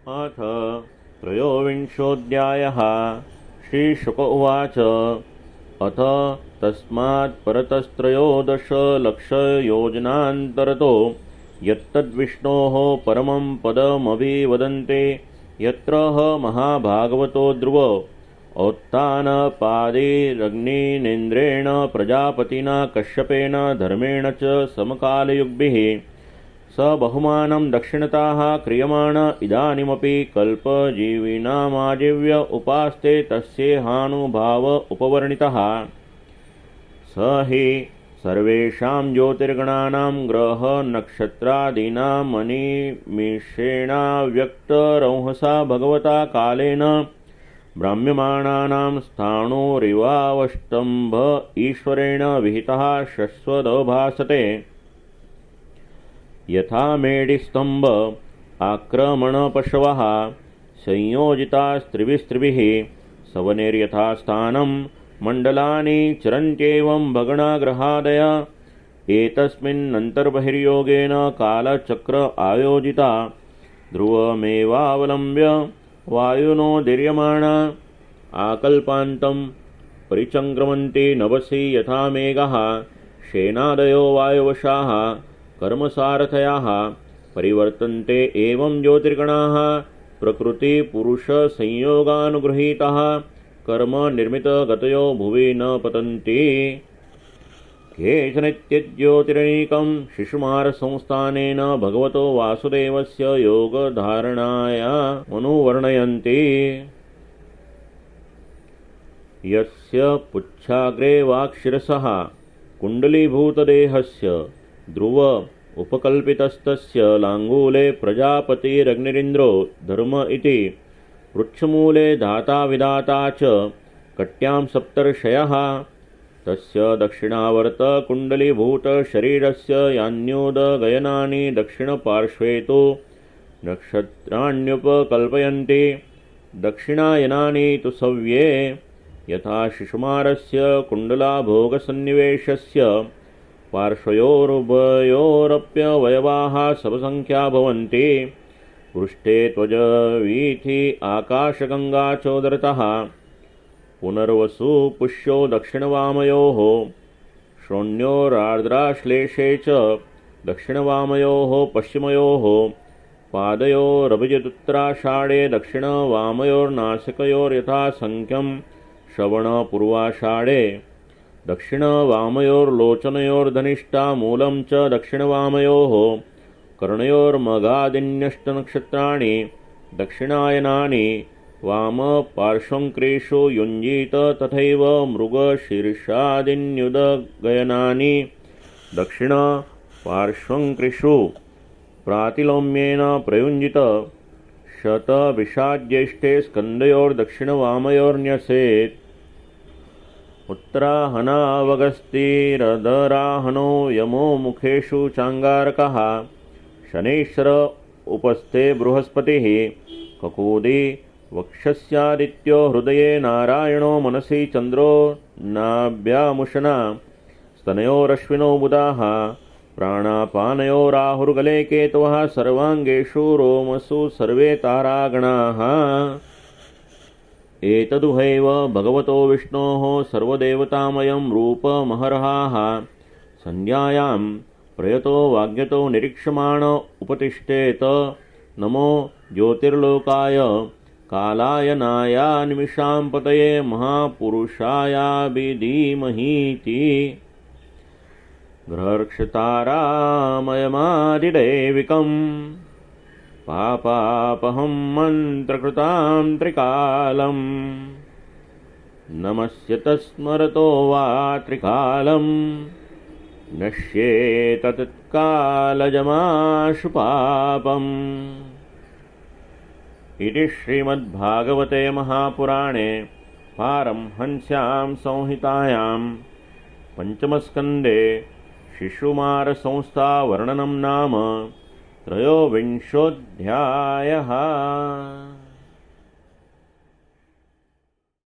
अथ त्रयोविंशोऽध्यायः। श्रीशुक उवाच। अथ तस्मात् परतस्त्रयोदशलक्षयोजनान्तरतो यत्तद्विष्णोः परमं पदमभिवदन्ते यत्र महाभागवतो ध्रुव औत्तानपादैरग्निनेन्द्रेण प्रजापतिना कश्यपेन धर्मेण च समकालयुग्भिः स बहुमानं दक्षिणताः क्रियमाण इदानीमपि कल्पजीविनामाजीव्य उपास्ते तस्येहानुभाव उपवर्णितः। स हि सर्वेषां ज्योतिर्गणानां ग्रह नक्षत्रादीनामनिमिषेणाव्यक्तरंहसा भगवता कालेन भ्राम्यमाणानां स्थाणुरिवावष्टम्भ ईश्वरेण विहितः शश्वदभासते। यथा मेढिस्तंभ आक्रमणपशवः संयोजितास्त्रिभिस्त्रिभिः सवनेर्यथा स्थानं मण्डलानि चरन्त्येवं भगणाग्रहादय एतस्मिन्नन्तर्बहिर्योगेन कालचक्र आयोजिता ध्रुवमेवावलम्ब्य वायुनोदीर्यमाणा आकल्पान्तं परिचङ्क्रमन्ति नभसि यथा मेघाः शेनादयो वायुवशाः कर्मसारथयाः परिवर्तन्ते एवं ज्योतिर्गणाः प्रकृतिपुरुषसंयोगानुगृहीताः कर्म निर्मितगतयो भुवि न पतन्ति। केचनित्यज्योतिरनीकं शिशुमारसंस्थानेन भगवतो वासुदेवस्य योगधारणायामनुवर्णयन्ति। यस्य पुच्छाग्रे वाक्शिरसः कुण्डलीभूतदेहस्य ध्रुव उपकल्पितस्तस्य लाङ्गूले प्रजापतिरग्निरिन्द्रो धर्म इति वृक्षमूले धाता विधाता च कट्यां सप्तर्षयः तस्य दक्षिणावर्त कुण्डलीभूतशरीरस्य यान्योदगयनानि दक्षिणपार्श्वे तु नक्षत्राण्युपकल्पयन्ति दक्षिणायनानि तु सव्ये यथा शिशुमारस्य कुण्डलाभोगसन्निवेशस्य पार्श्वयोरुभयोरप्यवयवाः समसंख्या भवन्ति। पृष्ठे त्वजवीथि आकाशगङ्गा चोदरतः पुनर्वसु पुष्यो दक्षिणवामयोः श्रोण्योरार्द्राश्लेषे च दक्षिणवामयोः पश्चिमयोः पादयोरभिजिदुत्तराषाढे दक्षिणवामयोर्नासिकयोर्यथासंख्यं श्रवणपूर्वाषाढे दक्षिणवामयोर्लोचनयोर्धनिष्ठा मूलं च दक्षिणवामयोः कर्णयोर्मघादिन्यष्टनक्षत्राणि दक्षिणायनानि वामपार्श्वङ्क्रेषु युञ्जीत तथैव मृगशीर्षादिन्युदगयनानि दक्षिणपार्श्वङ्क्रेषु प्रातिलोम्येन प्रयुञ्जित शतभिषाज्येष्ठे स्कन्धयोर्दक्षिणवामयोर्न्यसेत्। उत्तराहनावगस्तिरधराहनो यमो मुखेषु चाङ्गारकः शनैश्वर उपस्थे बृहस्पतिः ककुदी वक्षस्यादित्यो हृदये नारायणो मनसि चन्द्रो नाभ्यामुशना स्तनयोरश्विनो बुधाः प्राणापानयोराहुर्गले केतवः सर्वाङ्गेषु रोमसु सर्वे तारागणाः। एतदुहैव भगवतो विष्णोः सर्वदेवतामयं रूपमहरहाः संध्यायां प्रयतो वाग्यतो निरीक्षमाण उपतिष्ठेत। नमो ज्योतिर्लोकाय कालायनाया निमिषां पतये महापुरुषायाभिधीमहीति। ग्रहर्क्षतारामयमादिदैविकम् पापापहं मन्त्रकृतां त्रिकालम् नमस्य तस्मरतो वा त्रिकालं नश्येत तत्कालजमाशु पापम्। इति श्रीमद्भागवते महापुराणे पारमहंस्यां संहितायां पंचमस्कन्धे शिशुमारसंस्थावर्णनं नाम त्रयोविंशोऽध्यायः।